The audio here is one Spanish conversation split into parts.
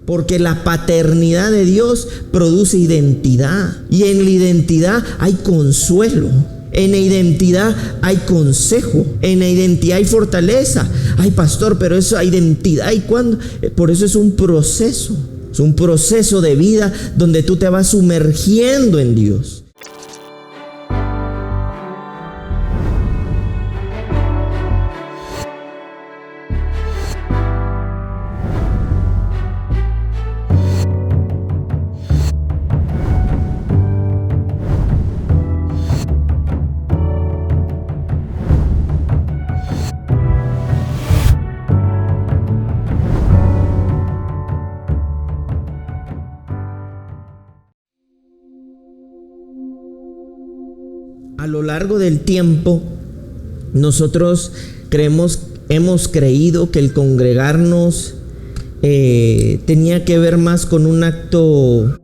Porque la paternidad de Dios produce identidad. Y en la identidad hay consuelo. En la identidad hay consejo. En la identidad hay fortaleza. Ay, pastor, pero eso hay identidad. ¿Y cuándo? Por eso es un proceso. Es un proceso de vida donde tú te vas sumergiendo en Dios. A lo largo del tiempo, nosotros hemos creído que el congregarnos tenía que ver más con un acto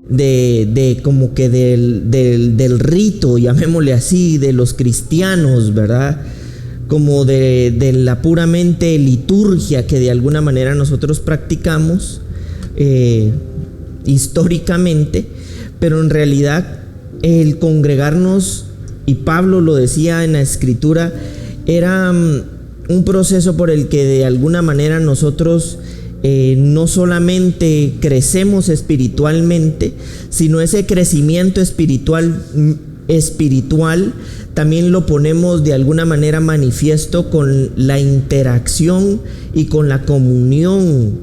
de como que del rito, llamémosle así, de los cristianos, ¿verdad? Como de la puramente liturgia que de alguna manera nosotros practicamos históricamente, pero en realidad el congregarnos, y Pablo lo decía en la escritura, era un proceso por el que de alguna manera nosotros no solamente crecemos espiritualmente, sino ese crecimiento espiritual también lo ponemos de alguna manera manifiesto con la interacción y con la comunión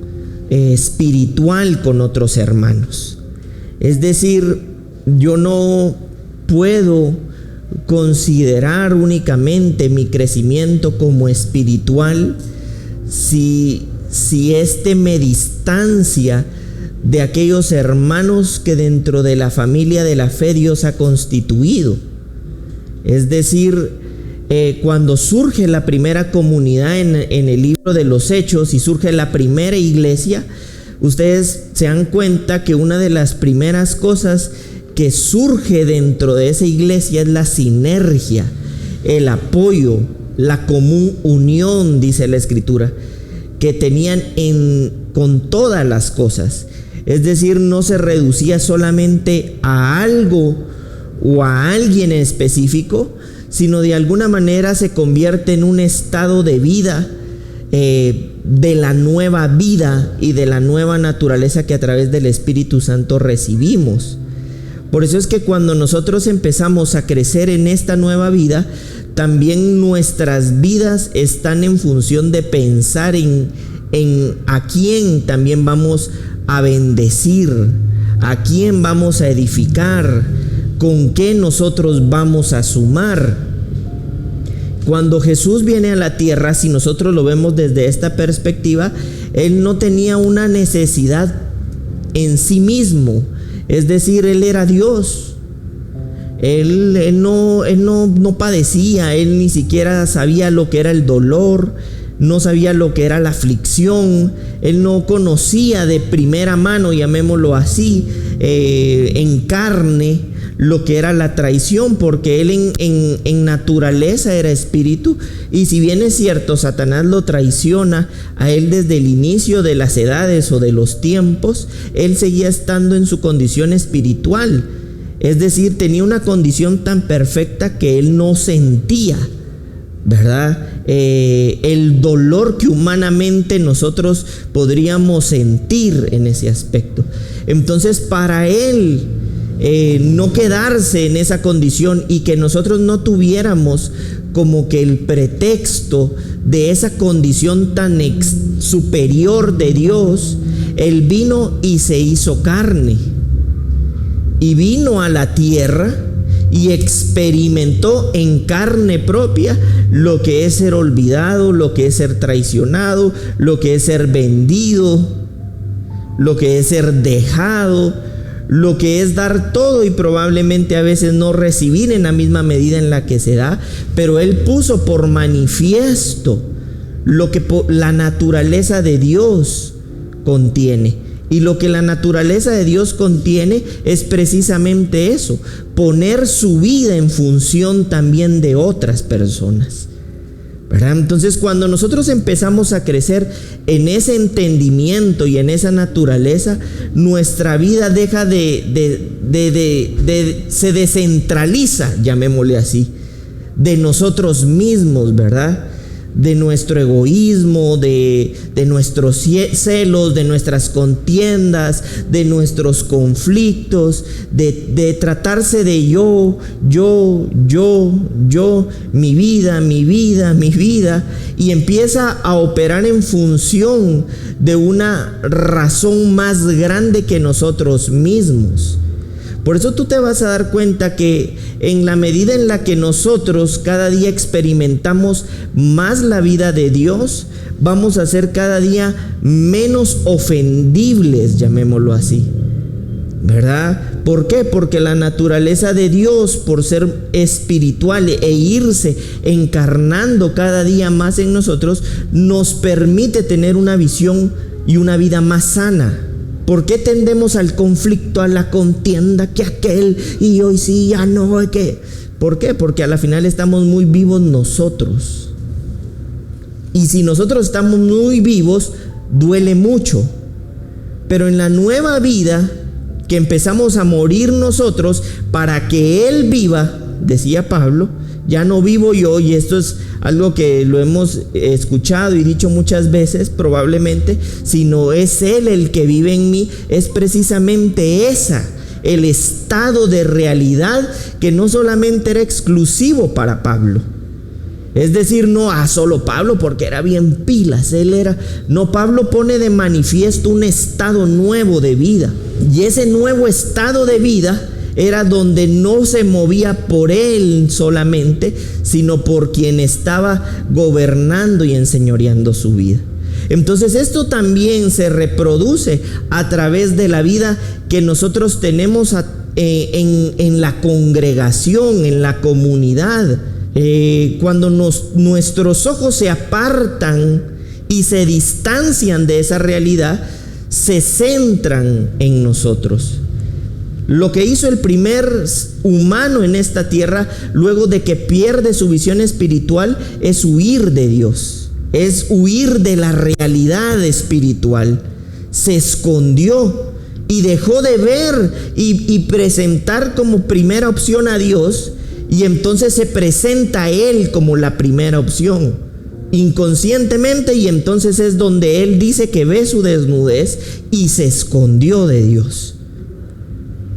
espiritual con otros hermanos. Es decir, yo no puedo considerar únicamente mi crecimiento como espiritual si éste me distancia de aquellos hermanos que dentro de la familia de la fe Dios ha constituido. Es decir, cuando surge la primera comunidad en el libro de los Hechos y surge la primera iglesia, ustedes se dan cuenta que una de las primeras cosas que surge dentro de esa iglesia es la sinergia, el apoyo, la común unión, dice la escritura, que tenían con todas las cosas. Es decir, no se reducía solamente a algo o a alguien en específico, sino de alguna manera se convierte en un estado de vida, de la nueva vida y de la nueva naturaleza que a través del Espíritu Santo recibimos. Por eso es que cuando nosotros empezamos a crecer en esta nueva vida, también nuestras vidas están en función de pensar en a quién también vamos a bendecir, a quién vamos a edificar, con qué nosotros vamos a sumar. Cuando Jesús viene a la tierra, si nosotros lo vemos desde esta perspectiva, Él no tenía una necesidad en sí mismo. Es decir, Él era Dios. Él no padecía, Él ni siquiera sabía lo que era el dolor, no sabía lo que era la aflicción, Él no conocía de primera mano, llamémoslo así, en carne, lo que era la traición, porque Él en naturaleza era espíritu. Y si bien es cierto, Satanás lo traiciona a Él desde el inicio de las edades o de los tiempos, Él seguía estando en su condición espiritual. Es decir, tenía una condición tan perfecta que Él no sentía, ¿verdad? El dolor que humanamente nosotros podríamos sentir en ese aspecto. Entonces, para Él no quedarse en esa condición y que nosotros no tuviéramos como que el pretexto de esa condición tan superior de Dios, Él vino y se hizo carne y vino a la tierra y experimentó en carne propia lo que es ser olvidado, lo que es ser traicionado, lo que es ser vendido, lo que es ser dejado, lo que es dar todo y probablemente a veces no recibir en la misma medida en la que se da. Pero Él puso por manifiesto lo que la naturaleza de Dios contiene. Y lo que la naturaleza de Dios contiene es precisamente eso: poner su vida en función también de otras personas. ¿verdad? Entonces, cuando nosotros empezamos a crecer en ese entendimiento y en esa naturaleza, nuestra vida deja se descentraliza, llamémosle así, de nosotros mismos, ¿verdad? De nuestro egoísmo, de nuestros celos, de nuestras contiendas, de nuestros conflictos, de tratarse de yo, mi vida, y empieza a operar en función de una razón más grande que nosotros mismos. Por eso tú te vas a dar cuenta que en la medida en la que nosotros cada día experimentamos más la vida de Dios, vamos a ser cada día menos ofendibles, llamémoslo así, ¿verdad? ¿Por qué? Porque la naturaleza de Dios, por ser espiritual e irse encarnando cada día más en nosotros, nos permite tener una visión y una vida más sana. ¿Por qué tendemos al conflicto, a la contienda, que aquel y hoy sí, ya no? ¿Por qué? Porque a la final estamos muy vivos nosotros. Y si nosotros estamos muy vivos, duele mucho. Pero en la nueva vida, que empezamos a morir nosotros para que Él viva, decía Pablo, ya no vivo yo, y esto es algo que lo hemos escuchado y dicho muchas veces probablemente, sino es Él el que vive en mí. Es precisamente el estado de realidad que no solamente era exclusivo para Pablo. Es decir, no solo Pablo porque era bien pilas, no, Pablo pone de manifiesto un estado nuevo de vida, y ese nuevo estado de vida era donde no se movía por él solamente, sino por quien estaba gobernando y enseñoreando su vida. Entonces esto también se reproduce a través de la vida que nosotros tenemos en la congregación, en la comunidad. Cuando nuestros ojos se apartan y se distancian de esa realidad, se centran en nosotros. Lo que hizo el primer humano en esta tierra, luego de que pierde su visión espiritual, es huir de Dios, es huir de la realidad espiritual. Se escondió y dejó de ver y presentar como primera opción a Dios, y entonces se presenta a Él como la primera opción, inconscientemente, y entonces es donde Él dice que ve su desnudez y se escondió de Dios.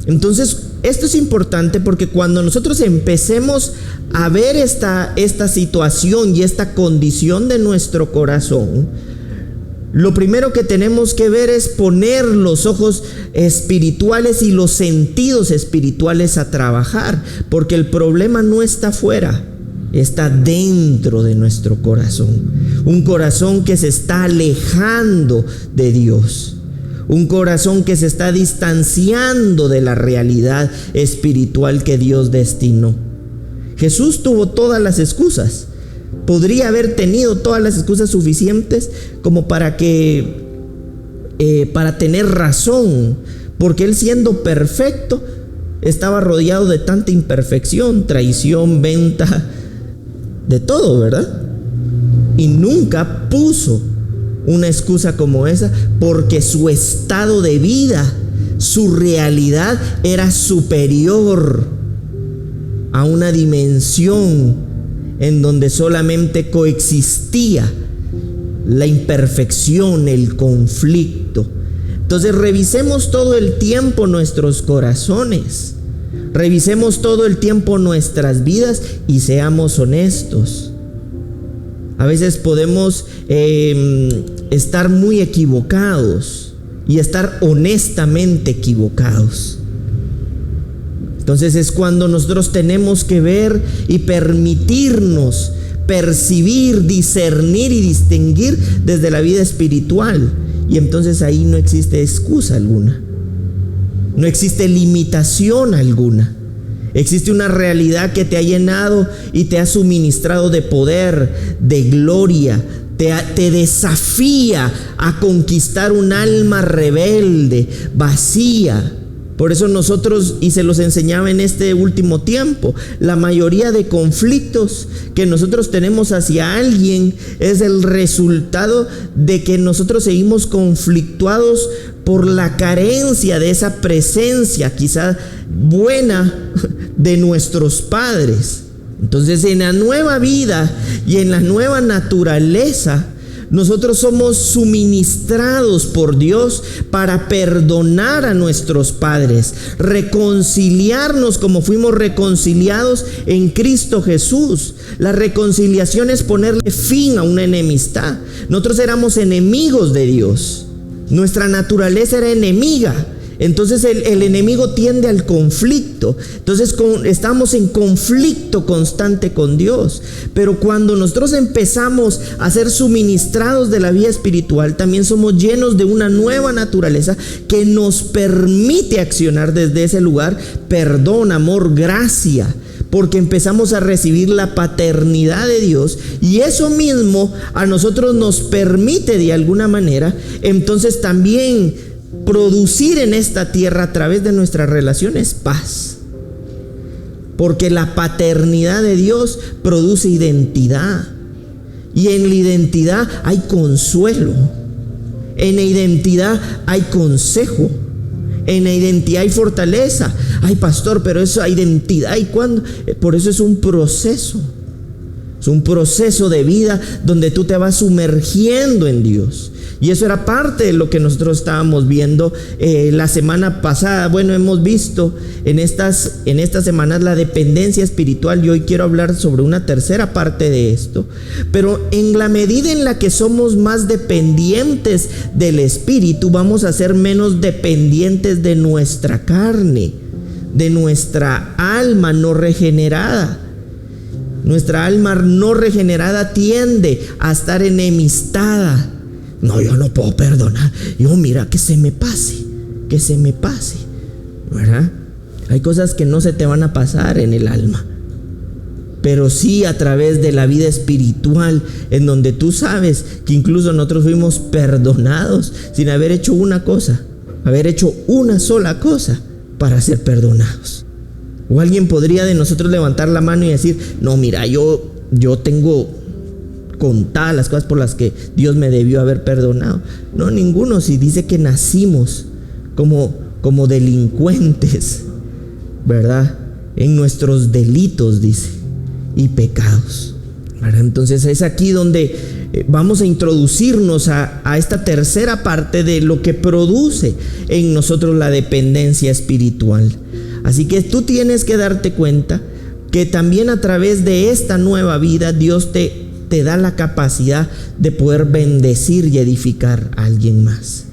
Entonces, esto es importante porque cuando nosotros empecemos a ver esta situación y esta condición de nuestro corazón, lo primero que tenemos que ver es poner los ojos espirituales y los sentidos espirituales a trabajar, porque el problema no está afuera, está dentro de nuestro corazón. Un corazón que se está alejando de Dios. Un corazón que se está distanciando de la realidad espiritual que Dios destinó. Jesús tuvo todas las excusas. Podría haber tenido todas las excusas suficientes como para tener razón, porque Él, siendo perfecto, estaba rodeado de tanta imperfección, traición, venta, de todo, ¿verdad? Y nunca puso una excusa como esa, porque su estado de vida, su realidad era superior a una dimensión en donde solamente coexistía la imperfección, el conflicto. Entonces revisemos todo el tiempo nuestros corazones, revisemos todo el tiempo nuestras vidas y seamos honestos. A veces podemos estar muy equivocados y estar honestamente equivocados. Entonces es cuando nosotros tenemos que ver y permitirnos percibir, discernir y distinguir desde la vida espiritual. Y entonces ahí no existe excusa alguna, no existe limitación alguna. Existe una realidad que te ha llenado y te ha suministrado de poder, de gloria. Te desafía a conquistar un alma rebelde, vacía, Por eso nosotros, y se los enseñaba en este último tiempo, la mayoría de conflictos que nosotros tenemos hacia alguien es el resultado de que nosotros seguimos conflictuados por la carencia de esa presencia quizá buena de nuestros padres. Entonces, en la nueva vida y en la nueva naturaleza, nosotros somos suministrados por Dios para perdonar a nuestros padres, reconciliarnos como fuimos reconciliados en Cristo Jesús. La reconciliación es ponerle fin a una enemistad. Nosotros éramos enemigos de Dios. Nuestra naturaleza era enemiga. Entonces el enemigo tiende al conflicto. Entonces estamos en conflicto constante con Dios. Pero cuando nosotros empezamos a ser suministrados de la vida espiritual, también somos llenos de una nueva naturaleza que nos permite accionar desde ese lugar perdón, amor, gracia, porque empezamos a recibir la paternidad de Dios, y eso mismo a nosotros nos permite de alguna manera entonces también producir en esta tierra a través de nuestras relaciones paz, porque la paternidad de Dios produce identidad, y en la identidad hay consuelo, en la identidad hay consejo, en la identidad hay fortaleza. Ay, pastor, pero esa identidad, ¿y cuándo? Por eso es un proceso. Es un proceso de vida donde tú te vas sumergiendo en Dios. Y eso era parte de lo que nosotros estábamos viendo la semana pasada. Bueno, hemos visto en estas semanas la dependencia espiritual, y hoy quiero hablar sobre una tercera parte de esto. Pero en la medida en la que somos más dependientes del Espíritu, vamos a ser menos dependientes de nuestra carne, de nuestra alma no regenerada. Nuestra alma no regenerada tiende a estar enemistada. No, yo no puedo perdonar. Yo, mira, que se me pase, ¿verdad? Hay cosas que no se te van a pasar en el alma, pero sí a través de la vida espiritual, en donde tú sabes que incluso nosotros fuimos perdonados sin haber hecho una sola cosa para ser perdonados. O alguien podría de nosotros levantar la mano y decir: no, mira, yo tengo contadas las cosas por las que Dios me debió haber perdonado. No, ninguno. Si dice que nacimos como delincuentes, ¿verdad? En nuestros delitos, dice, y pecados, ¿verdad? Entonces es aquí donde vamos a introducirnos a esta tercera parte de lo que produce en nosotros la dependencia espiritual. Así que tú tienes que darte cuenta que también a través de esta nueva vida Dios te da la capacidad de poder bendecir y edificar a alguien más.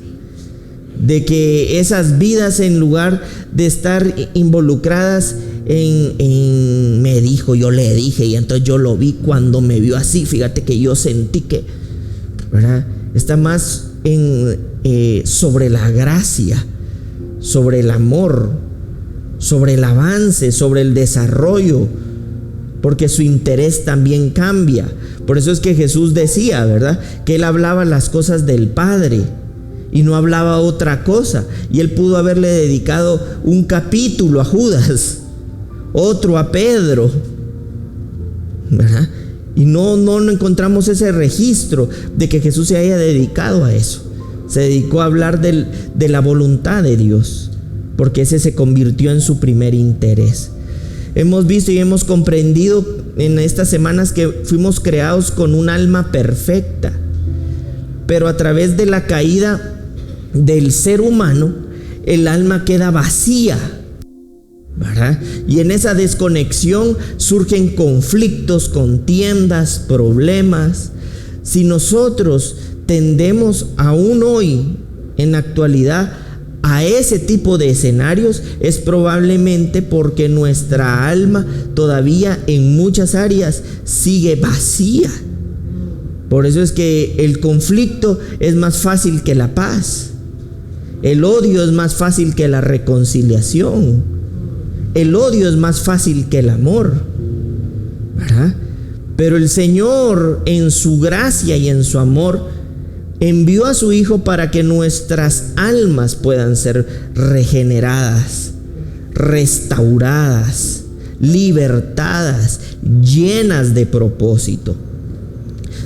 De que esas vidas, en lugar de estar involucradas en me dijo, yo le dije, y entonces yo lo vi cuando me vio así, fíjate que yo sentí que, ¿verdad? Está más sobre la gracia, sobre el amor, sobre el avance, sobre el desarrollo, porque su interés también cambia. Por eso es que Jesús decía, ¿verdad?, que Él hablaba las cosas del Padre y no hablaba otra cosa. Y Él pudo haberle dedicado un capítulo a Judas, otro a Pedro, ¿verdad? Y no encontramos ese registro de que Jesús se haya dedicado a eso. Se dedicó a hablar de la voluntad de Dios, porque ese se convirtió en su primer interés. Hemos visto y hemos comprendido en estas semanas que fuimos creados con un alma perfecta, pero a través de la caída del ser humano, el alma queda vacía, ¿verdad? Y en esa desconexión surgen conflictos, contiendas, problemas. Si nosotros tendemos aún hoy, en la actualidad, a ese tipo de escenarios, es probablemente porque nuestra alma todavía en muchas áreas sigue vacía. Por eso es que el conflicto es más fácil que la paz. El odio es más fácil que la reconciliación. El odio es más fácil que el amor, ¿verdad? Pero el Señor, en su gracia y en su amor, envió a su Hijo para que nuestras almas puedan ser regeneradas, restauradas, libertadas, llenas de propósito.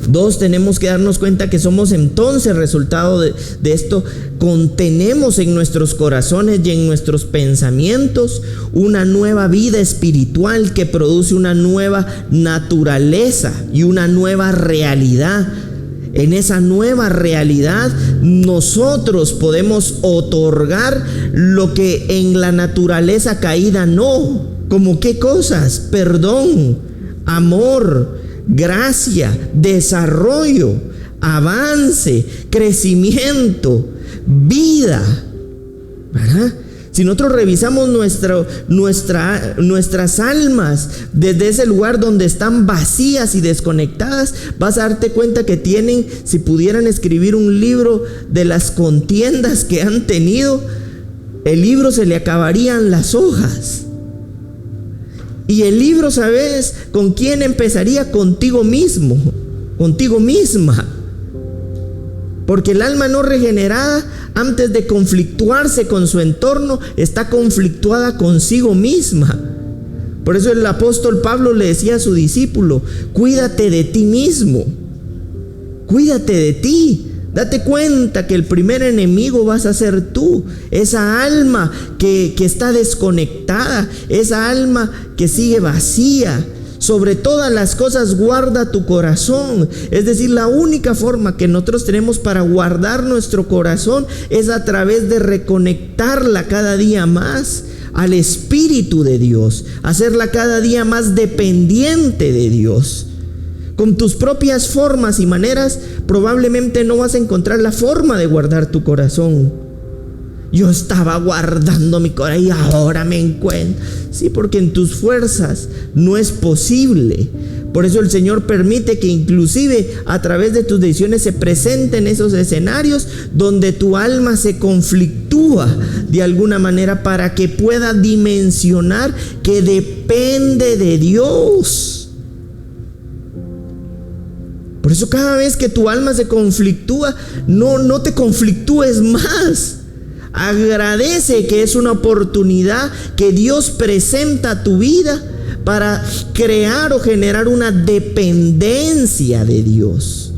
2, tenemos que darnos cuenta que somos entonces resultado de esto. Contenemos en nuestros corazones y en nuestros pensamientos una nueva vida espiritual que produce una nueva naturaleza y una nueva realidad. En esa nueva realidad nosotros podemos otorgar lo que en la naturaleza caída no. ¿Como qué cosas? Perdón, amor, gracia, desarrollo, avance, crecimiento, vida, ¿verdad? Si nosotros revisamos nuestras almas desde ese lugar donde están vacías y desconectadas, vas a darte cuenta que tienen, si pudieran escribir un libro de las contiendas que han tenido, el libro se le acabarían las hojas. Y el libro, ¿sabes con quién empezaría? Contigo mismo, contigo misma. Porque el alma no regenerada, antes de conflictuarse con su entorno, está conflictuada consigo misma. Por eso el apóstol Pablo le decía a su discípulo: cuídate de ti mismo, cuídate de ti. Date cuenta que el primer enemigo vas a ser tú, esa alma que está desconectada, esa alma que sigue vacía. Sobre todas las cosas guarda tu corazón. Es decir, la única forma que nosotros tenemos para guardar nuestro corazón es a través de reconectarla cada día más al Espíritu de Dios, hacerla cada día más dependiente de Dios. Con tus propias formas y maneras probablemente no vas a encontrar la forma de guardar tu corazón. Yo estaba guardando mi corazón y ahora me encuentro. Sí, porque en tus fuerzas no es posible. Por eso el Señor permite que inclusive a través de tus decisiones se presenten esos escenarios donde tu alma se conflictúa de alguna manera para que pueda dimensionar que depende de Dios. Por eso cada vez que tu alma se conflictúa, no te conflictúes más. Agradece que es una oportunidad que Dios presenta a tu vida para crear o generar una dependencia de Dios.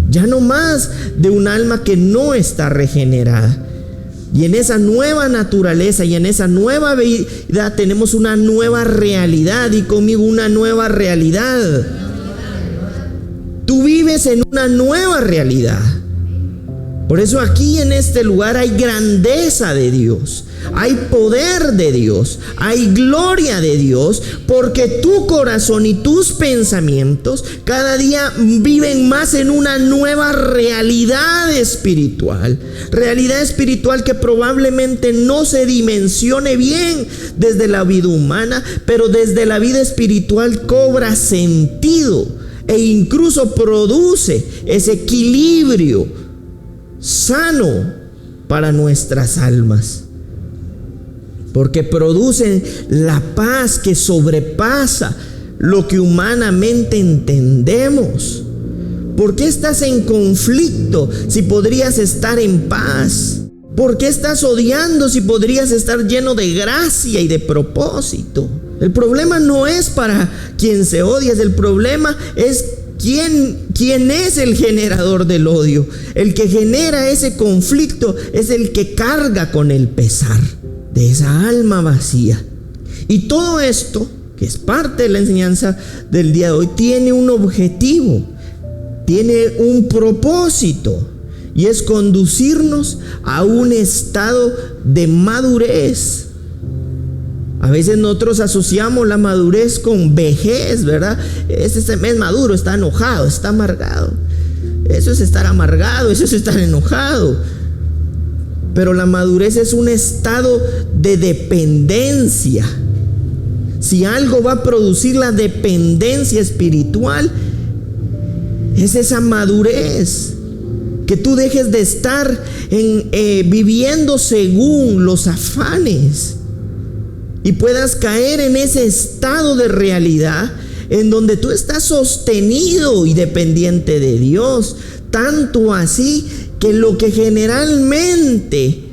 Ya no más de un alma que no está regenerada. Y en esa nueva naturaleza y en esa nueva vida tenemos una nueva realidad. Y conmigo, una nueva realidad. Tú vives en una nueva realidad. Por eso aquí en este lugar hay grandeza de Dios, hay poder de Dios, hay gloria de Dios, porque tu corazón y tus pensamientos cada día viven más en una nueva realidad espiritual que probablemente no se dimensione bien desde la vida humana, pero desde la vida espiritual cobra sentido e incluso produce ese equilibrio sano para nuestras almas, porque producen la paz que sobrepasa lo que humanamente entendemos. ¿Por qué estás en conflicto si podrías estar en paz? ¿Por qué estás odiando si podrías estar lleno de gracia y de propósito? El problema no es para quien se odia, el problema es ¿Quién es el generador del odio? El que genera ese conflicto es el que carga con el pesar de esa alma vacía. Y todo esto, que es parte de la enseñanza del día de hoy, tiene un objetivo, tiene un propósito, y es conducirnos a un estado de madurez. A veces nosotros asociamos la madurez con vejez, ¿verdad? Ese es maduro, está enojado, está amargado. Eso es estar amargado, eso es estar enojado. Pero la madurez es un estado de dependencia. Si algo va a producir la dependencia espiritual, es esa madurez. Que tú dejes de estar viviendo según los afanes y puedas caer en ese estado de realidad en donde tú estás sostenido y dependiente de Dios, tanto así que lo que generalmente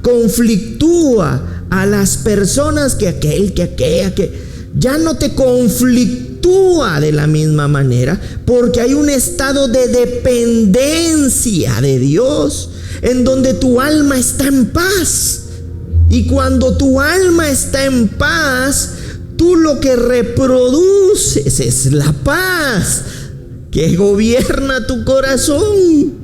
conflictúa a las personas, que ya no te conflictúa de la misma manera, porque hay un estado de dependencia de Dios, en donde tu alma está en paz. Y cuando tu alma está en paz, tú lo que reproduces es la paz que gobierna tu corazón.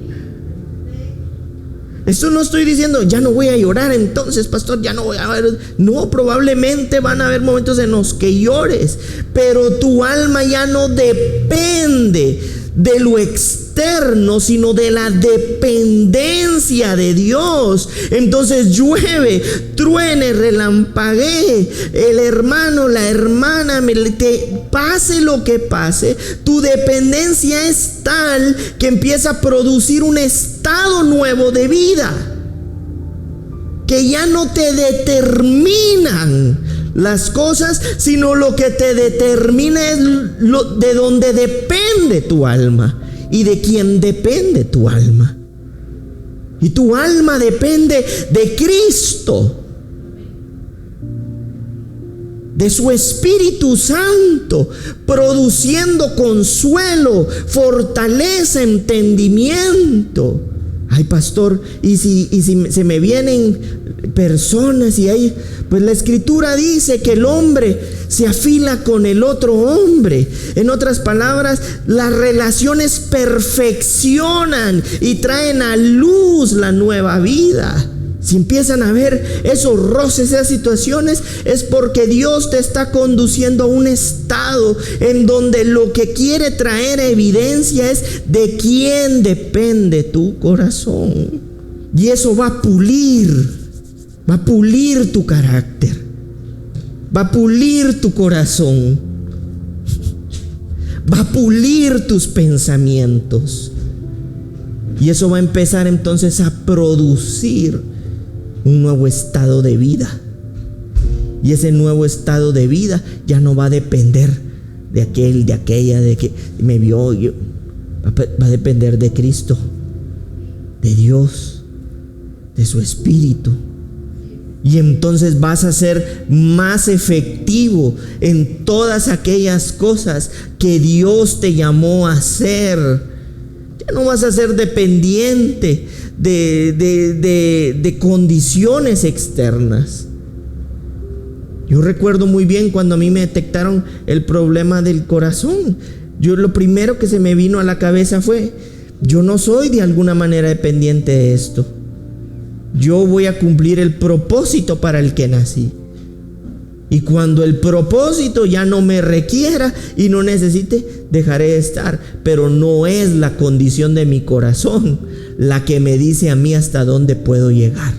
Esto no estoy diciendo, ya no voy a llorar entonces, pastor, ya no voy a ver. No, probablemente van a haber momentos en los que llores, pero tu alma ya no depende de lo externo, sino de la dependencia de Dios. Entonces llueve, truene, relampaguee, el hermano, la hermana, pase lo que pase, tu dependencia es tal que empieza a producir un estado nuevo de vida, que ya no te determinan las cosas, sino lo que te determina es de dónde depende tu alma y de quién depende tu alma. Y tu alma depende de Cristo, de su Espíritu Santo, produciendo consuelo, fortaleza, entendimiento. Ay, pastor, y si se me vienen personas y hay, pues la Escritura dice que el hombre se afila con el otro hombre. En otras palabras, las relaciones perfeccionan y traen a luz la nueva vida. Si empiezan a ver esos roces, esas situaciones, es porque Dios te está conduciendo a un estado en donde lo que quiere traer evidencia es de quién depende tu corazón. Y eso va a pulir tu carácter, va a pulir tu corazón, va a pulir tus pensamientos. Y eso va a empezar entonces a producir un nuevo estado de vida. Y ese nuevo estado de vida ya no va a depender de aquel, de aquella, de que me vio. Va a depender de Cristo, de Dios, de su Espíritu. Y entonces vas a ser más efectivo en todas aquellas cosas que Dios te llamó a hacer. Ya no vas a ser dependiente de condiciones externas. Yo recuerdo muy bien cuando a mí me detectaron el problema del corazón. Lo primero que se me vino a la cabeza fue: yo no soy de alguna manera dependiente de esto. Yo voy a cumplir el propósito para el que nací. Y cuando el propósito ya no me requiera y no necesite, dejaré de estar. Pero no es la condición de mi corazón la que me dice a mí hasta dónde puedo llegar,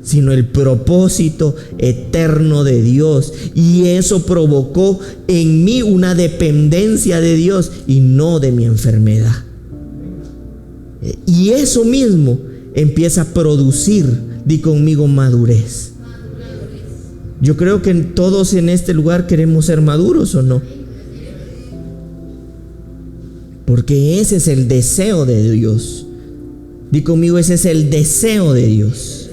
sino el propósito eterno de Dios. Y eso provocó en mí una dependencia de Dios y no de mi enfermedad. Y eso mismo empieza a producir, di conmigo, madurez. Yo creo que todos en este lugar queremos ser maduros, ¿o no? Porque ese es el deseo de Dios. Di conmigo, ese es el deseo de Dios.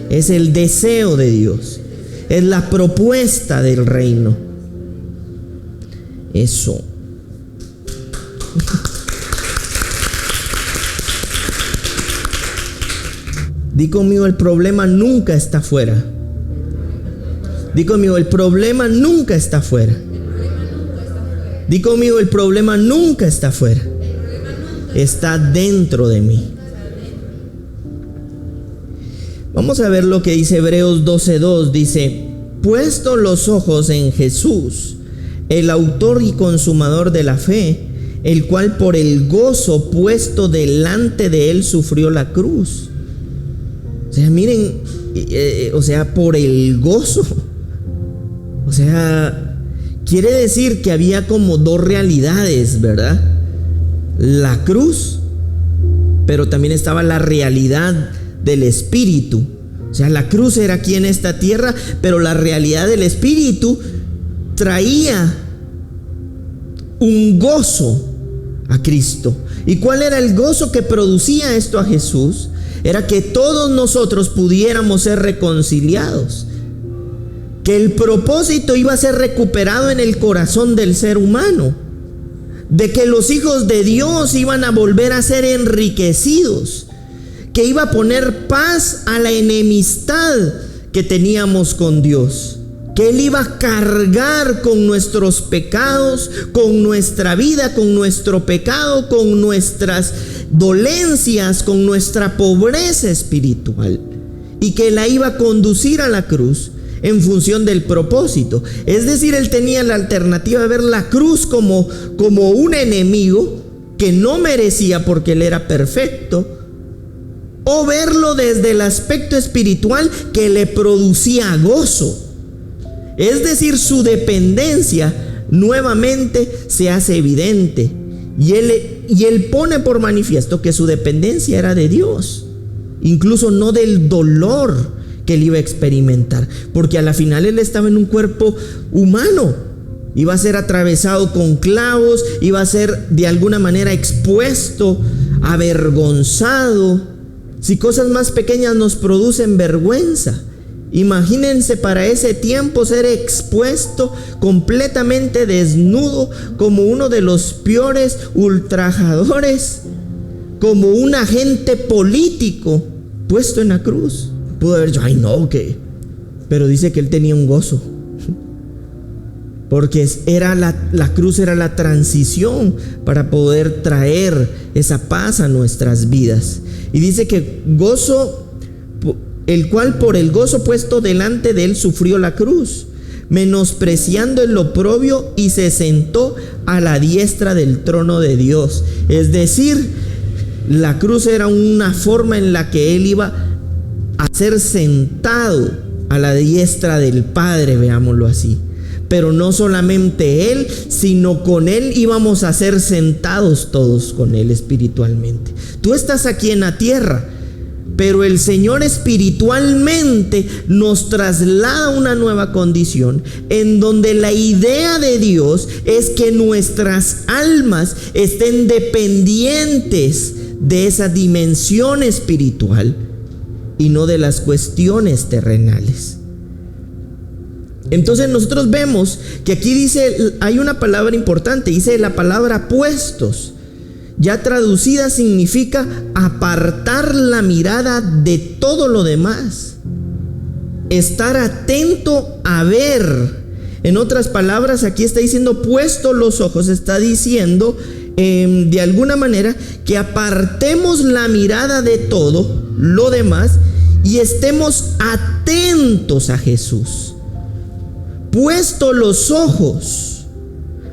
Es el deseo de Dios. Es la propuesta del reino. Eso. Di conmigo, el problema nunca está afuera. Di conmigo, el problema nunca está afuera. Di conmigo, el problema nunca está afuera. Está dentro de mí. Vamos a ver lo que dice Hebreos 12:2. Dice: puesto los ojos en Jesús, el autor y consumador de la fe, el cual por el gozo puesto delante de él sufrió la cruz. O sea, miren, por el gozo. O sea, quiere decir que había como dos realidades, ¿verdad? La cruz, pero también estaba la realidad del Espíritu. O sea, la cruz era aquí en esta tierra, pero la realidad del Espíritu traía un gozo a Cristo. ¿Y cuál era el gozo que producía esto a Jesús? Era que todos nosotros pudiéramos ser reconciliados, que el propósito iba a ser recuperado en el corazón del ser humano, de que los hijos de Dios iban a volver a ser enriquecidos, que iba a poner paz a la enemistad que teníamos con Dios, que Él iba a cargar con nuestros pecados, con nuestra vida, con nuestro pecado, con nuestras dolencias, con nuestra pobreza espiritual, y que la iba a conducir a la cruz en función del propósito. Es decir, Él tenía la alternativa de ver la cruz como un enemigo que no merecía porque Él era perfecto, o verlo desde el aspecto espiritual que le producía gozo. Es decir, su dependencia nuevamente se hace evidente, y él pone por manifiesto que su dependencia era de Dios, incluso no del dolor que él iba a experimentar, porque a la final él estaba en un cuerpo humano, iba a ser atravesado con clavos, iba a ser de alguna manera expuesto, avergonzado. Si cosas más pequeñas nos producen vergüenza, imagínense para ese tiempo ser expuesto completamente desnudo como uno de los peores ultrajadores, como un agente político puesto en la cruz. Pudo haber dicho, ay no, ¿qué? Pero dice que él tenía un gozo, porque era la cruz era la transición para poder traer esa paz a nuestras vidas. Y dice que gozo, el cual por el gozo puesto delante de él sufrió la cruz, menospreciando el oprobio, y se sentó a la diestra del trono de Dios. Es decir, la cruz era una forma en la que él iba a ser sentado a la diestra del Padre, veámoslo así. Pero no solamente él, sino con él íbamos a ser sentados todos con él espiritualmente. Tú estás aquí en la tierra, pero el Señor espiritualmente nos traslada a una nueva condición, en donde la idea de Dios es que nuestras almas estén dependientes de esa dimensión espiritual y no de las cuestiones terrenales. Entonces nosotros vemos que aquí dice, hay una palabra importante, dice la palabra puestos. Ya traducida significa apartar la mirada de todo lo demás, estar atento a ver. En otras palabras, aquí está diciendo puesto los ojos, está diciendo de alguna manera que apartemos la mirada de todo lo demás y estemos atentos a Jesús. Puesto los ojos,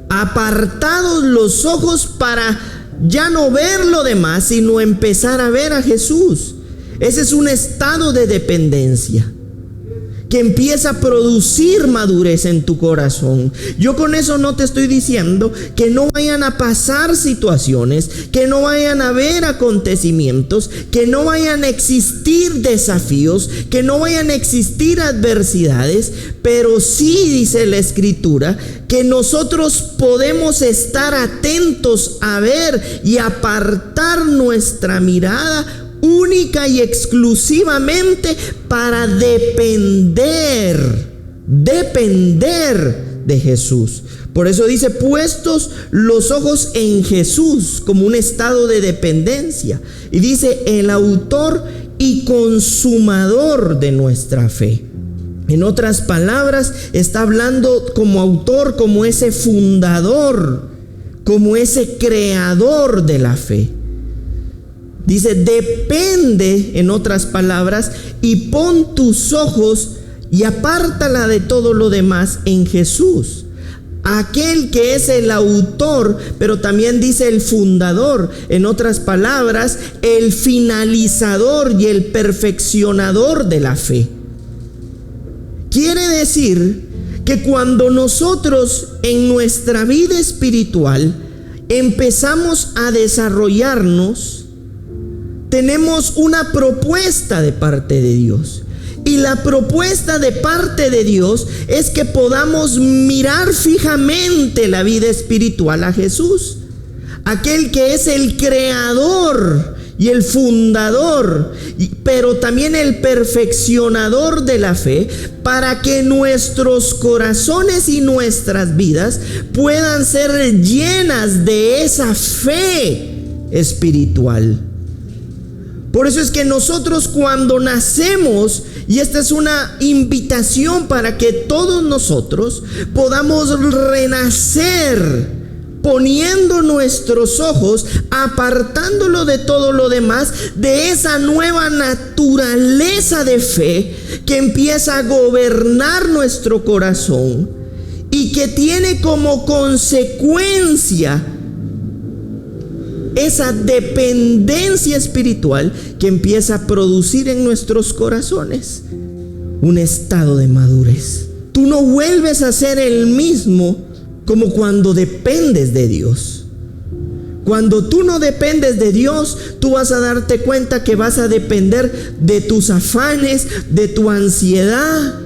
apartados los ojos para ya no ver lo demás, sino empezar a ver a Jesús. Ese es un estado de dependencia que empieza a producir madurez en tu corazón. Yo con eso no te estoy diciendo que no vayan a pasar situaciones, que no vayan a haber acontecimientos, que no vayan a existir desafíos, que no vayan a existir adversidades, pero sí dice la Escritura que nosotros podemos estar atentos a ver y apartar nuestra mirada única y exclusivamente para depender de Jesús. Por eso dice puestos los ojos en Jesús, como un estado de dependencia. Y dice el autor y consumador de nuestra fe. En otras palabras, está hablando como autor, como ese fundador, como ese creador de la fe. Dice, depende, en otras palabras, y pon tus ojos y apártala de todo lo demás en Jesús, aquel que es el autor, pero también dice el fundador, en otras palabras, el finalizador y el perfeccionador de la fe. Quiere decir que cuando nosotros en nuestra vida espiritual empezamos a desarrollarnos, tenemos una propuesta de parte de Dios. Y la propuesta de parte de Dios es que podamos mirar fijamente la vida espiritual a Jesús, aquel que es el creador y el fundador, pero también el perfeccionador de la fe, para que nuestros corazones y nuestras vidas puedan ser llenas de esa fe espiritual. Por eso es que nosotros cuando nacemos, y esta es una invitación para que todos nosotros podamos renacer, poniendo nuestros ojos, apartándolo de todo lo demás, de esa nueva naturaleza de fe que empieza a gobernar nuestro corazón y que tiene como consecuencia esa dependencia espiritual que empieza a producir en nuestros corazones un estado de madurez. Tú no vuelves a ser el mismo como cuando dependes de Dios. Cuando tú no dependes de Dios, tú vas a darte cuenta que vas a depender de tus afanes, de tu ansiedad,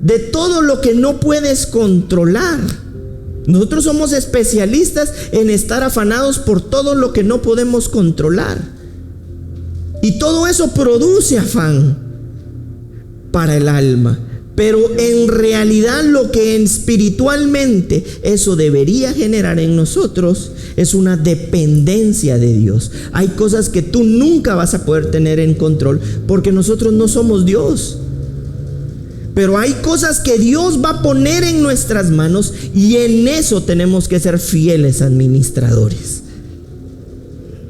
de todo lo que no puedes controlar. Nosotros somos especialistas en estar afanados por todo lo que no podemos controlar. Y todo eso produce afán para el alma. Pero en realidad lo que espiritualmente eso debería generar en nosotros es una dependencia de Dios. Hay cosas que tú nunca vas a poder tener en control porque nosotros no somos Dios. Pero hay cosas que Dios va a poner en nuestras manos y en eso tenemos que ser fieles administradores.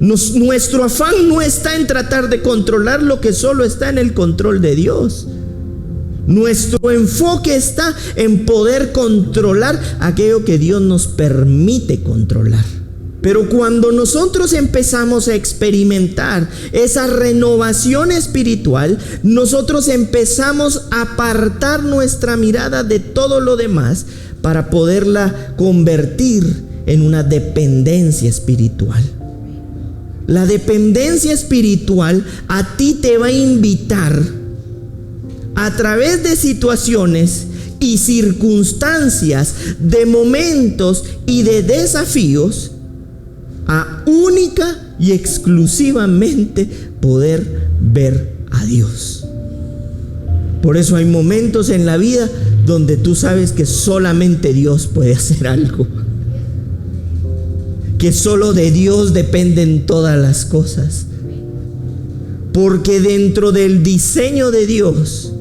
Nuestro afán no está en tratar de controlar lo que solo está en el control de Dios. Nuestro enfoque está en poder controlar aquello que Dios nos permite controlar. Pero cuando nosotros empezamos a experimentar esa renovación espiritual, nosotros empezamos a apartar nuestra mirada de todo lo demás para poderla convertir en una dependencia espiritual. La dependencia espiritual a ti te va a invitar a través de situaciones y circunstancias, de momentos y de desafíos, a única y exclusivamente poder ver a Dios. Por eso hay momentos en la vida donde tú sabes que solamente Dios puede hacer algo, que solo de Dios dependen todas las cosas, porque dentro del diseño de Dios,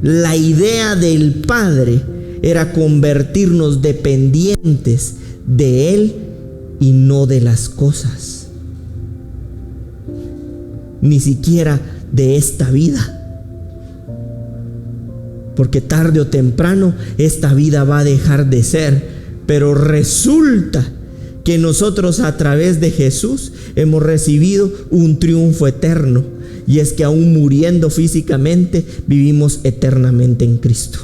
la idea del Padre era convertirnos dependientes de Él y no de las cosas, ni siquiera de esta vida, porque tarde o temprano esta vida va a dejar de ser. Pero resulta que nosotros a través de Jesús hemos recibido un triunfo eterno, y es que aún muriendo físicamente vivimos eternamente en Cristo.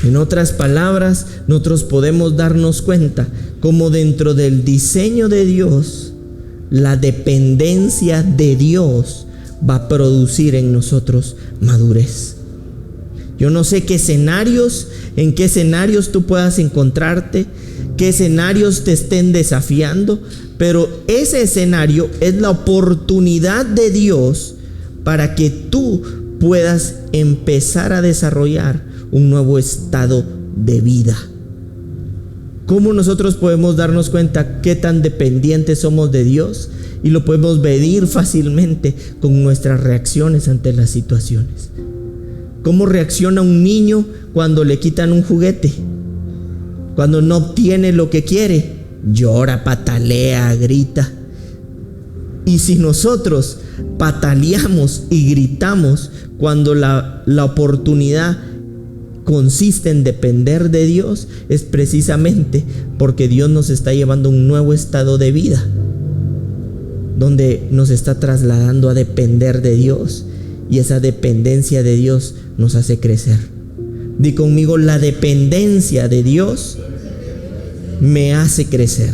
En otras palabras, nosotros podemos darnos cuenta cómo dentro del diseño de Dios, la dependencia de Dios va a producir en nosotros madurez. Yo no sé en qué escenarios tú puedas encontrarte, qué escenarios te estén desafiando, pero ese escenario es la oportunidad de Dios para que tú puedas empezar a desarrollar un nuevo estado de vida. ¿Cómo nosotros podemos darnos cuenta qué tan dependientes somos de Dios? Y lo podemos medir fácilmente con nuestras reacciones ante las situaciones. ¿Cómo reacciona un niño cuando le quitan un juguete? Cuando no obtiene lo que quiere, llora, patalea, grita. Y si nosotros pataleamos y gritamos cuando la oportunidad consiste en depender de Dios, es precisamente porque Dios nos está llevando a un nuevo estado de vida, donde nos está trasladando a depender de Dios, y esa dependencia de Dios nos hace crecer. Di conmigo: la dependencia de Dios me hace crecer.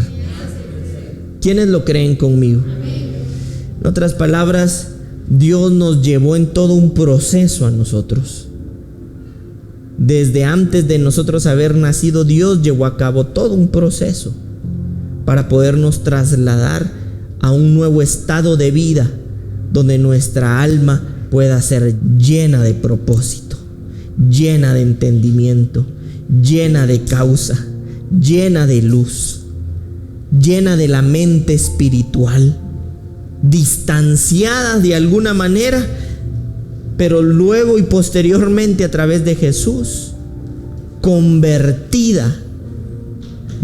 ¿Quiénes lo creen conmigo? En otras palabras, Dios nos llevó en todo un proceso a nosotros. Desde antes de nosotros haber nacido, Dios llevó a cabo todo un proceso para podernos trasladar a un nuevo estado de vida, donde nuestra alma pueda ser llena de propósito, llena de entendimiento, llena de causa, llena de luz, llena de la mente espiritual, distanciada de alguna manera, pero luego y posteriormente a través de Jesús, convertida,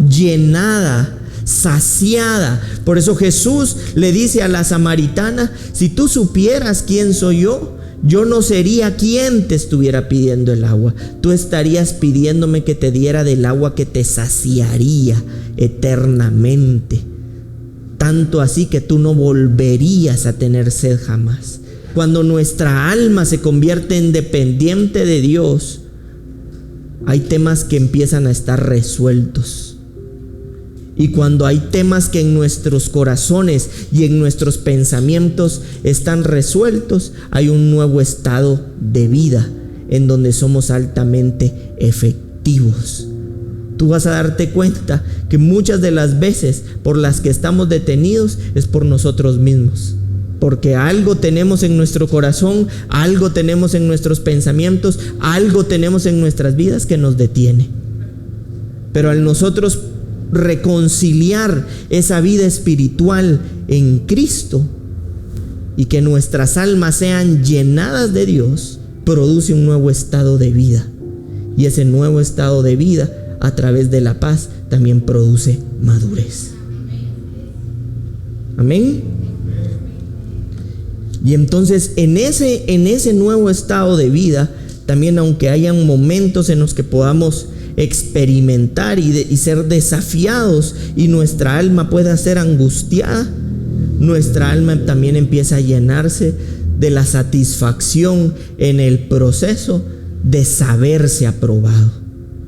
llenada, saciada. Por eso Jesús le dice a la samaritana: si tú supieras quién soy yo, yo no sería quien te estuviera pidiendo el agua. Tú estarías pidiéndome que te diera del agua que te saciaría eternamente. Tanto así que tú no volverías a tener sed jamás. Cuando nuestra alma se convierte en dependiente de Dios, hay temas que empiezan a estar resueltos. Y cuando hay temas que en nuestros corazones y en nuestros pensamientos están resueltos, hay un nuevo estado de vida en donde somos altamente efectivos. Tú vas a darte cuenta que muchas de las veces por las que estamos detenidos es por nosotros mismos. Porque algo tenemos en nuestro corazón, algo tenemos en nuestros pensamientos, algo tenemos en nuestras vidas que nos detiene. Pero al nosotros reconciliar esa vida espiritual en Cristo y que nuestras almas sean llenadas de Dios, produce un nuevo estado de vida. Y ese nuevo estado de vida, a través de la paz, también produce madurez. Amén. Y entonces en ese nuevo estado de vida, también aunque hayan momentos en los que podamos experimentar y ser desafiados y nuestra alma pueda ser angustiada, nuestra alma también empieza a llenarse de la satisfacción en el proceso de saberse aprobado.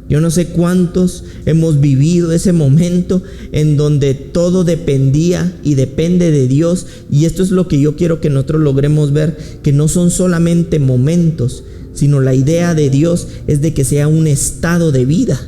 Yo no sé cuántos hemos vivido ese momento en donde todo dependía y depende de Dios, y esto es lo que yo quiero que nosotros logremos ver, que no son solamente momentos, sino la idea de Dios es de que sea un estado de vida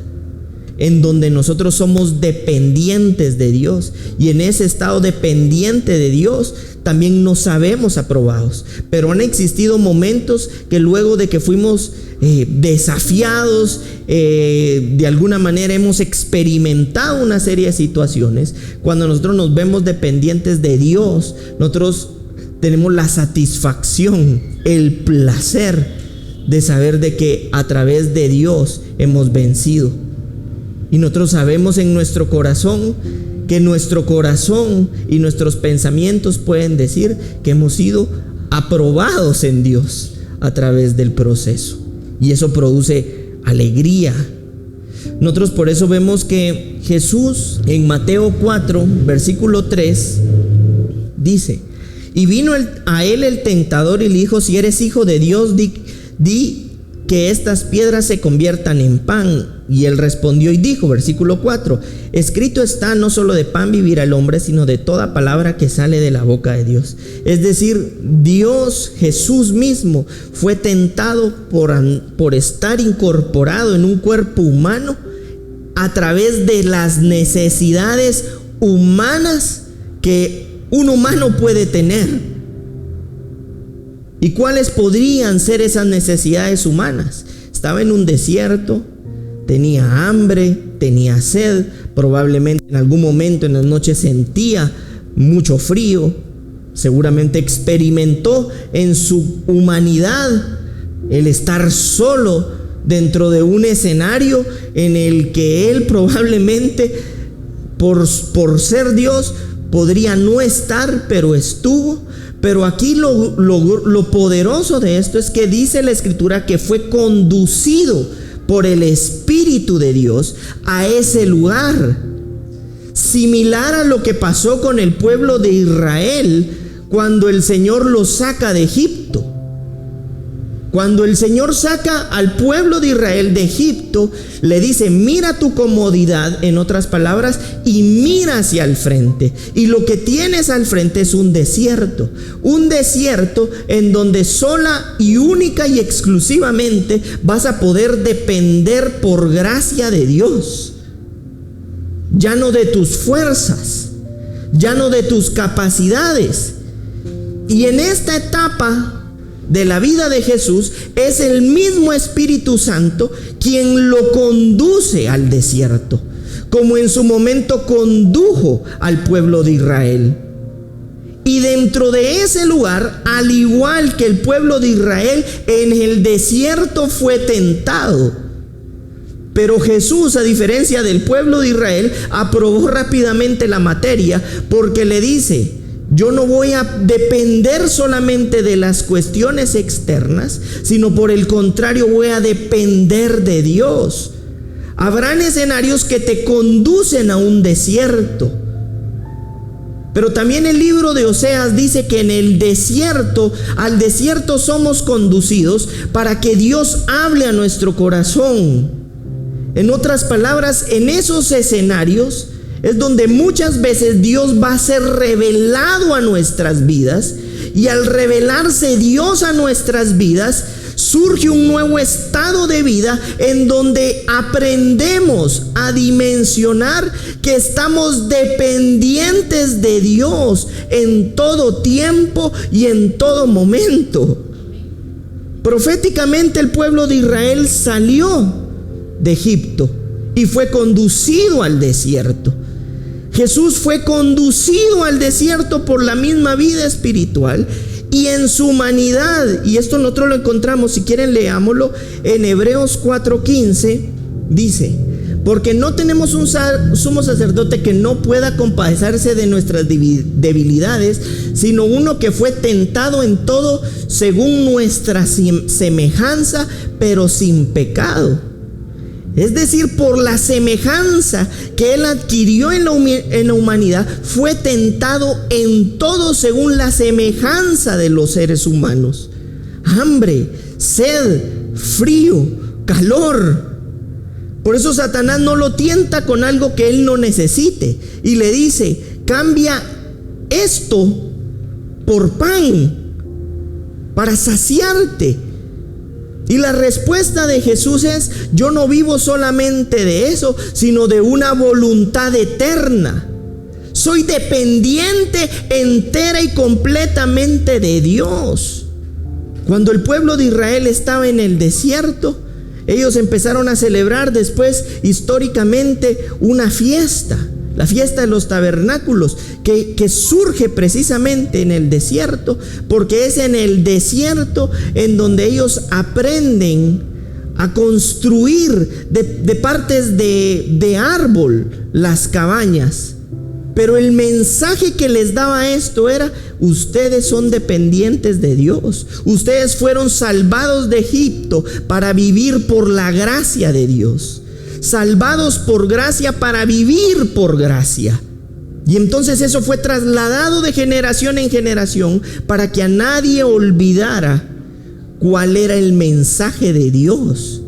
en donde nosotros somos dependientes de Dios, y en ese estado dependiente de Dios también nos sabemos aprobados. Pero han existido momentos que luego de que fuimos desafiados, de alguna manera hemos experimentado una serie de situaciones. Cuando nosotros nos vemos dependientes de Dios, nosotros tenemos la satisfacción, el placer de saber de que a través de Dios hemos vencido. Y nosotros sabemos en nuestro corazón que nuestro corazón y nuestros pensamientos pueden decir que hemos sido aprobados en Dios a través del proceso. Y eso produce alegría. Nosotros por eso vemos que Jesús en Mateo 4, versículo 3, dice: y vino a él el tentador y le dijo: si eres hijo de Dios, di que estas piedras se conviertan en pan. Y él respondió y dijo, versículo 4: escrito está, no solo de pan vivirá el hombre, sino de toda palabra que sale de la boca de Dios. Es decir, Dios, Jesús mismo, fue tentado por estar incorporado en un cuerpo humano a través de las necesidades humanas que un humano puede tener. ¿Y cuáles podrían ser esas necesidades humanas? Estaba en un desierto, tenía hambre, tenía sed, probablemente en algún momento en las noches sentía mucho frío, seguramente experimentó en su humanidad el estar solo dentro de un escenario en el que él probablemente por ser Dios podría no estar, pero estuvo. Pero aquí lo poderoso de esto es que dice la Escritura que fue conducido por el Espíritu de Dios a ese lugar, similar a lo que pasó con el pueblo de Israel cuando el Señor los saca de Egipto. Cuando el Señor saca al pueblo de Israel de Egipto, le dice: mira tu comodidad, en otras palabras, y mira hacia el frente. Y lo que tienes al frente es un desierto en donde sola y única y exclusivamente vas a poder depender por gracia de Dios. Ya no de tus fuerzas, ya no de tus capacidades. Y en esta etapa de la vida de Jesús es el mismo Espíritu Santo quien lo conduce al desierto, como en su momento condujo al pueblo de Israel. Y dentro de ese lugar, al igual que el pueblo de Israel, en el desierto fue tentado. Pero Jesús, a diferencia del pueblo de Israel, aprobó rápidamente la materia, porque le dice: yo no voy a depender solamente de las cuestiones externas, sino por el contrario voy a depender de Dios. Habrán escenarios que te conducen a un desierto. Pero también el libro de Oseas dice que en el desierto, al desierto somos conducidos para que Dios hable a nuestro corazón. En otras palabras, en esos escenarios es donde muchas veces Dios va a ser revelado a nuestras vidas, y al revelarse Dios a nuestras vidas, surge un nuevo estado de vida en donde aprendemos a dimensionar que estamos dependientes de Dios en todo tiempo y en todo momento. Proféticamente, el pueblo de Israel salió de Egipto y fue conducido al desierto. Jesús fue conducido al desierto por la misma vida espiritual, y en su humanidad, y esto nosotros lo encontramos, si quieren leámoslo, en Hebreos 4:15, dice: porque no tenemos un sumo sacerdote que no pueda compadecerse de nuestras debilidades, sino uno que fue tentado en todo según nuestra semejanza, pero sin pecado. Es decir, por la semejanza que Él adquirió en la humanidad, fue tentado en todo según la semejanza de los seres humanos. Hambre, sed, frío, calor. Por eso Satanás no lo tienta con algo que él no necesite, y le dice: cambia esto por pan para saciarte. Y la respuesta de Jesús es: yo no vivo solamente de eso, sino de una voluntad eterna. Soy dependiente entera y completamente de Dios. Cuando el pueblo de Israel estaba en el desierto, ellos empezaron a celebrar después históricamente una fiesta, la fiesta de los tabernáculos, que surge precisamente en el desierto, porque es en el desierto en donde ellos aprenden a construir de partes de árbol las cabañas. Pero el mensaje que les daba esto era: ustedes son dependientes de Dios. Ustedes fueron salvados de Egipto para vivir por la gracia de Dios. Salvados por gracia para vivir por gracia. Y entonces eso fue trasladado de generación en generación para que a nadie olvidara cuál era el mensaje de Dios.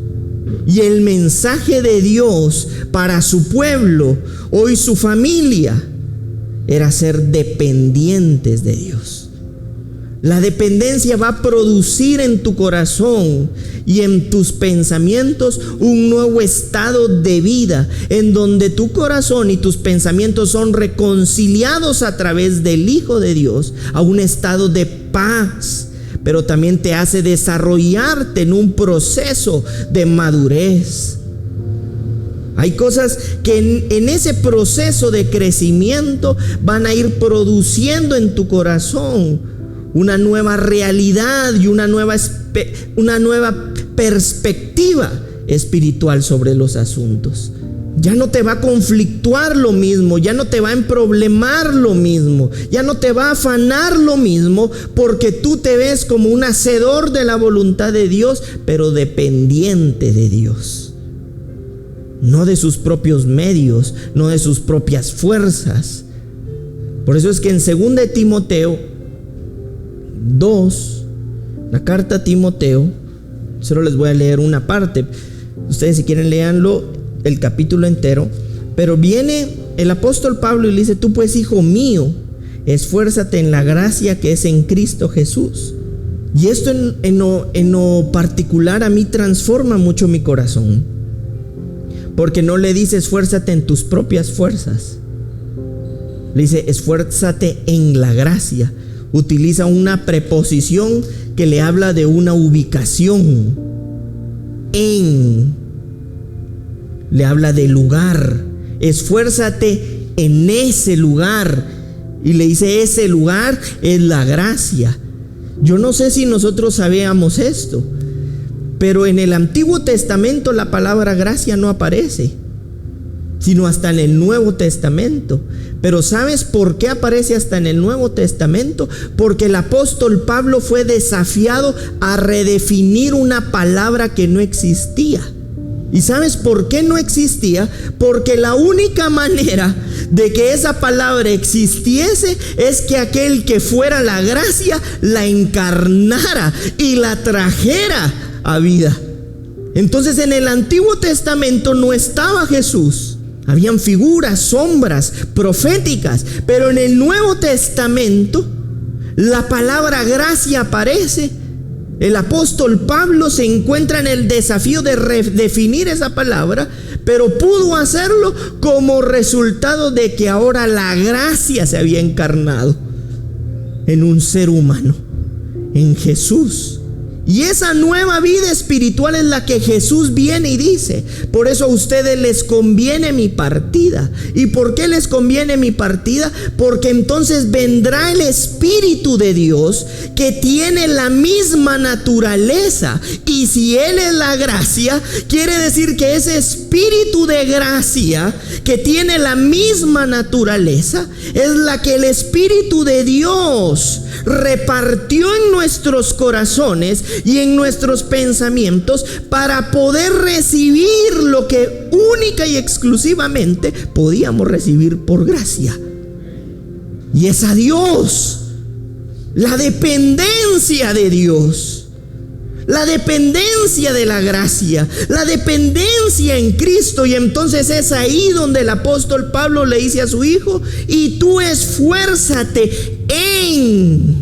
Y el mensaje de Dios para su pueblo, hoy su familia, era ser dependientes de Dios. La dependencia va a producir en tu corazón y en tus pensamientos un nuevo estado de vida, en donde tu corazón y tus pensamientos son reconciliados a través del Hijo de Dios a un estado de paz, pero también te hace desarrollarte en un proceso de madurez. Hay cosas que en ese proceso de crecimiento van a ir produciendo en tu corazón una nueva realidad y una nueva perspectiva espiritual sobre los asuntos. Ya no te va a conflictuar lo mismo, ya no te va a emproblemar lo mismo, ya no te va a afanar lo mismo, porque tú te ves como un hacedor de la voluntad de Dios, pero dependiente de Dios. No de sus propios medios, no de sus propias fuerzas. Por eso es que en 2 de Timoteo 2, la carta a Timoteo, Solo les voy a leer una parte. Ustedes si quieren léanlo el capítulo entero. Pero viene el apóstol Pablo y le dice: tú pues, hijo mío, esfuérzate en la gracia que es en Cristo Jesús. Y esto en lo particular a mí transforma mucho mi corazón, porque no le dice esfuérzate en tus propias fuerzas, le dice esfuérzate en la gracia. Utiliza una preposición que le habla de una ubicación. Le habla de lugar. Esfuérzate en ese lugar. Y le dice ese lugar es la gracia. Yo no sé si nosotros sabíamos esto, pero en el Antiguo Testamento la palabra gracia no aparece, sino hasta en el Nuevo Testamento. Pero ¿sabes por qué aparece hasta en el Nuevo Testamento? Porque el apóstol Pablo fue desafiado a redefinir una palabra que no existía. ¿Y sabes por qué no existía? Porque la única manera de que esa palabra existiese es que aquel que fuera la gracia la encarnara y la trajera a vida. Entonces en el Antiguo Testamento no estaba Jesús. Habían figuras, sombras proféticas, pero en el Nuevo Testamento la palabra gracia aparece. El apóstol Pablo se encuentra en el desafío de redefinir esa palabra, pero pudo hacerlo como resultado de que ahora la gracia se había encarnado en un ser humano, en Jesús. Y esa nueva vida espiritual es la que Jesús viene y dice: por eso a ustedes les conviene mi partida. ¿Y por qué les conviene mi partida? Porque entonces vendrá el Espíritu de Dios, que tiene la misma naturaleza. Y si Él es la gracia, quiere decir que ese Espíritu de gracia, que tiene la misma naturaleza, es la que el Espíritu de Dios repartió en nuestros corazones y en nuestros pensamientos para poder recibir lo que única y exclusivamente podíamos recibir por gracia. Y es a Dios, la dependencia de Dios, la dependencia de la gracia, la dependencia en Cristo. Y entonces es ahí donde el apóstol Pablo le dice a su hijo: y tú esfuérzate en,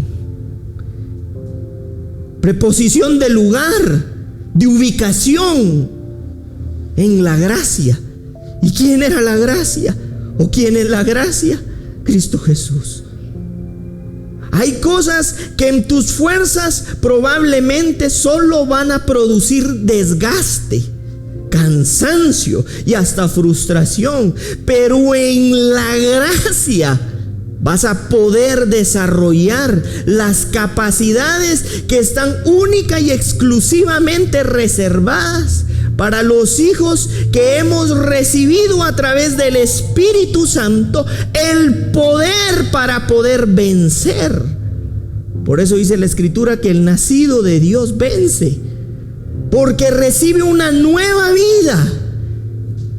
preposición de lugar, de ubicación, en la gracia. ¿Y quién era la gracia? ¿O quién es la gracia? Cristo Jesús. Hay cosas que en tus fuerzas probablemente solo van a producir desgaste, cansancio y hasta frustración, pero en la gracia vas a poder desarrollar las capacidades que están única y exclusivamente reservadas para los hijos que hemos recibido a través del Espíritu Santo, el poder para poder vencer. Por eso dice la Escritura que el nacido de Dios vence, porque recibe una nueva vida,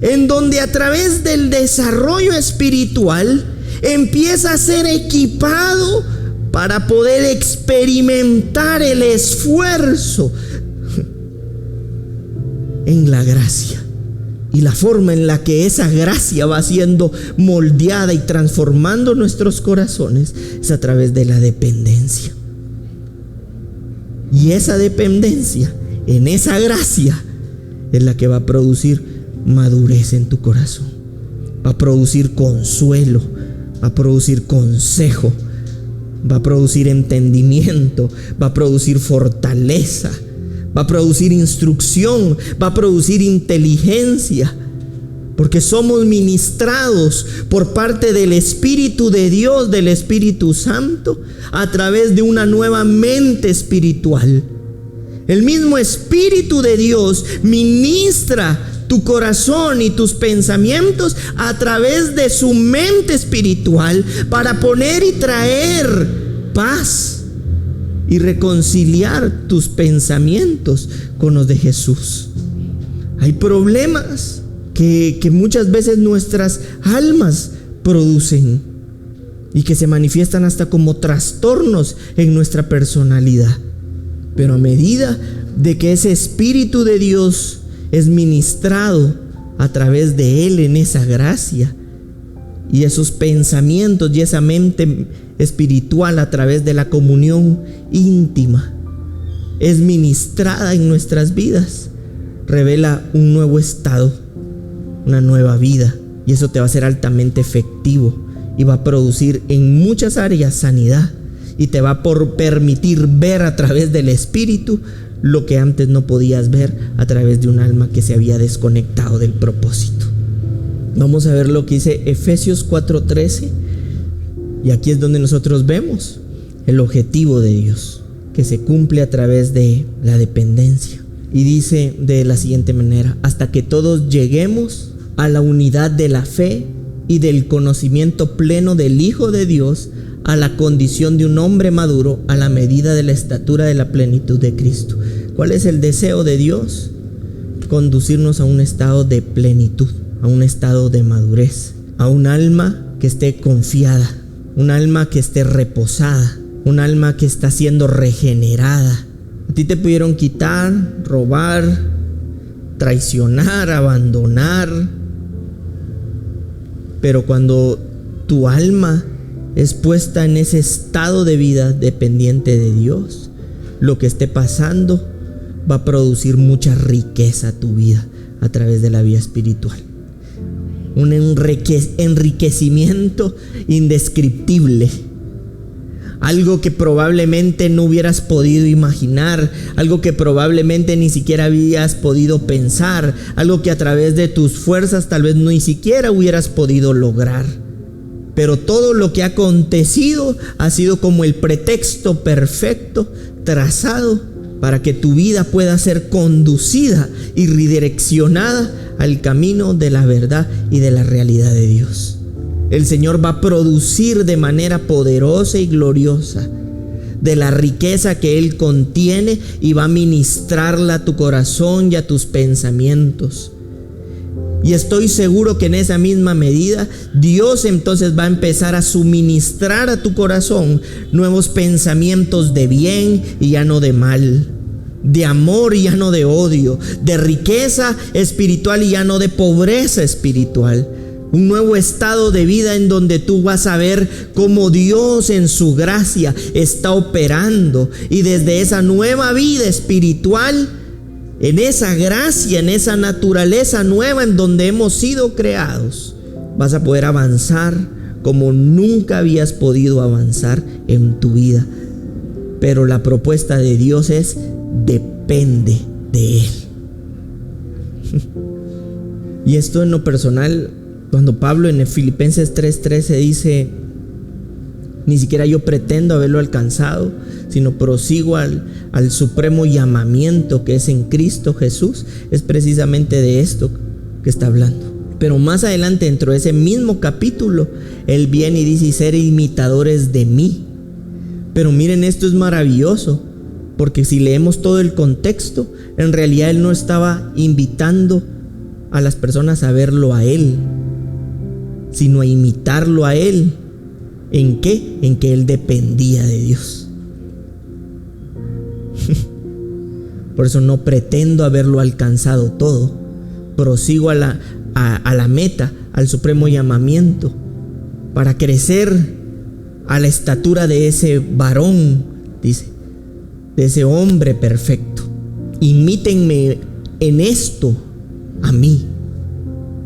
en donde a través del desarrollo espiritual empieza a ser equipado para poder experimentar el esfuerzo en la gracia. Y la forma en la que esa gracia va siendo moldeada y transformando nuestros corazones es a través de la dependencia. Y esa dependencia en esa gracia es la que va a producir madurez en tu corazón, va a producir consuelo, va a producir consejo, va a producir entendimiento, va a producir fortaleza, va a producir instrucción, va a producir inteligencia, porque somos ministrados por parte del Espíritu de Dios, del Espíritu Santo, a través de una nueva mente espiritual. El mismo Espíritu de Dios ministra tu corazón y tus pensamientos a través de su mente espiritual para poner y traer paz y reconciliar tus pensamientos con los de Jesús. Hay problemas que muchas veces nuestras almas producen y que se manifiestan hasta como trastornos en nuestra personalidad. Pero a medida de que ese Espíritu de Dios es ministrado a través de Él en esa gracia, y esos pensamientos y esa mente espiritual a través de la comunión íntima es ministrada en nuestras vidas, revela un nuevo estado, una nueva vida, y eso te va a ser altamente efectivo y va a producir en muchas áreas sanidad, y te va a permitir ver a través del Espíritu lo que antes no podías ver a través de un alma que se había desconectado del propósito. Vamos a ver lo que dice Efesios 4:13, y aquí es donde nosotros vemos el objetivo de Dios, que se cumple a través de la dependencia. Y dice de la siguiente manera: hasta que todos lleguemos a la unidad de la fe y del conocimiento pleno del Hijo de Dios, a la condición de un hombre maduro, a la medida de la estatura de la plenitud de Cristo. ¿Cuál es el deseo de Dios? Conducirnos a un estado de plenitud, a un estado de madurez, a un alma que esté confiada, un alma que esté reposada, un alma que está siendo regenerada. A ti te pudieron quitar, robar, traicionar, abandonar, pero cuando tu alma es puesta en ese estado de vida dependiente de Dios, lo que esté pasando va a producir mucha riqueza a tu vida a través de la vida espiritual. Un enriquecimiento indescriptible. Algo que probablemente no hubieras podido imaginar, algo que probablemente ni siquiera habías podido pensar, algo que a través de tus fuerzas tal vez ni siquiera hubieras podido lograr. Pero todo lo que ha acontecido ha sido como el pretexto perfecto trazado para que tu vida pueda ser conducida y redireccionada al camino de la verdad y de la realidad de Dios. El Señor va a producir de manera poderosa y gloriosa de la riqueza que Él contiene, y va a ministrarla a tu corazón y a tus pensamientos. Y estoy seguro que en esa misma medida Dios entonces va a empezar a suministrar a tu corazón nuevos pensamientos de bien y ya no de mal, de amor y ya no de odio, de riqueza espiritual y ya no de pobreza espiritual. Un nuevo estado de vida en donde tú vas a ver cómo Dios en su gracia está operando, y desde esa nueva vida espiritual, en esa gracia, en esa naturaleza nueva en donde hemos sido creados, vas a poder avanzar como nunca habías podido avanzar en tu vida. Pero la propuesta de Dios es: depende de Él. Y esto en lo personal, cuando Pablo en Filipenses 3:13 dice: ni siquiera yo pretendo haberlo alcanzado, sino prosigo al supremo llamamiento que es en Cristo Jesús, es precisamente de esto que está hablando. Pero más adelante, dentro de ese mismo capítulo, él viene y dice: y ser imitadores de mí. Pero miren, esto es maravilloso, porque si leemos todo el contexto, en realidad él no estaba invitando a las personas a verlo a él, sino a imitarlo a él. ¿En qué? En que él dependía de Dios. Por eso no pretendo haberlo alcanzado todo, prosigo a la meta, al supremo llamamiento, para crecer a la estatura de ese varón, dice, de ese hombre perfecto. Imítenme en esto a mí,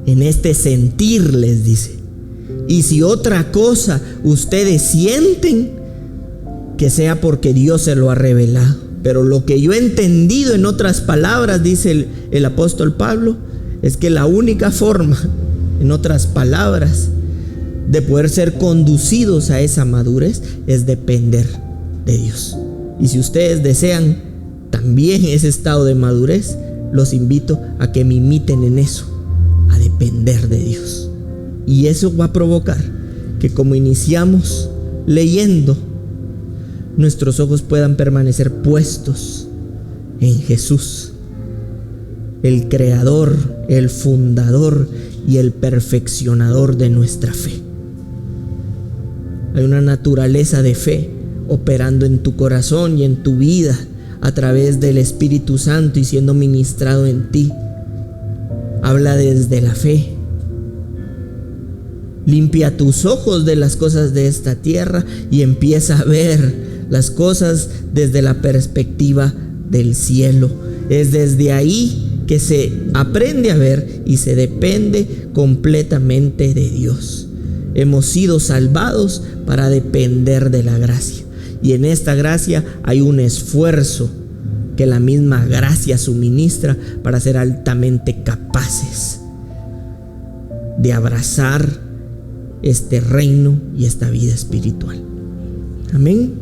en este sentir, les dice. Y si otra cosa ustedes sienten, que sea porque Dios se lo ha revelado. Pero lo que yo he entendido, en otras palabras, dice el apóstol Pablo, es que la única forma, en otras palabras, de poder ser conducidos a esa madurez es depender de Dios. Y si ustedes desean también ese estado de madurez, los invito a que me imiten en eso, a depender de Dios. Y eso va a provocar que, como iniciamos leyendo, nuestros ojos puedan permanecer puestos en Jesús, el creador, el fundador y el perfeccionador de nuestra fe. Hay una naturaleza de fe operando en tu corazón y en tu vida a través del Espíritu Santo y siendo ministrado en ti. Habla desde la fe. Limpia tus ojos de las cosas de esta tierra y empieza a ver las cosas desde la perspectiva del cielo. Es desde ahí que se aprende a ver y se depende completamente de Dios. Hemos sido salvados para depender de la gracia. Y en esta gracia hay un esfuerzo que la misma gracia suministra para ser altamente capaces de abrazar este reino y esta vida espiritual. Amén.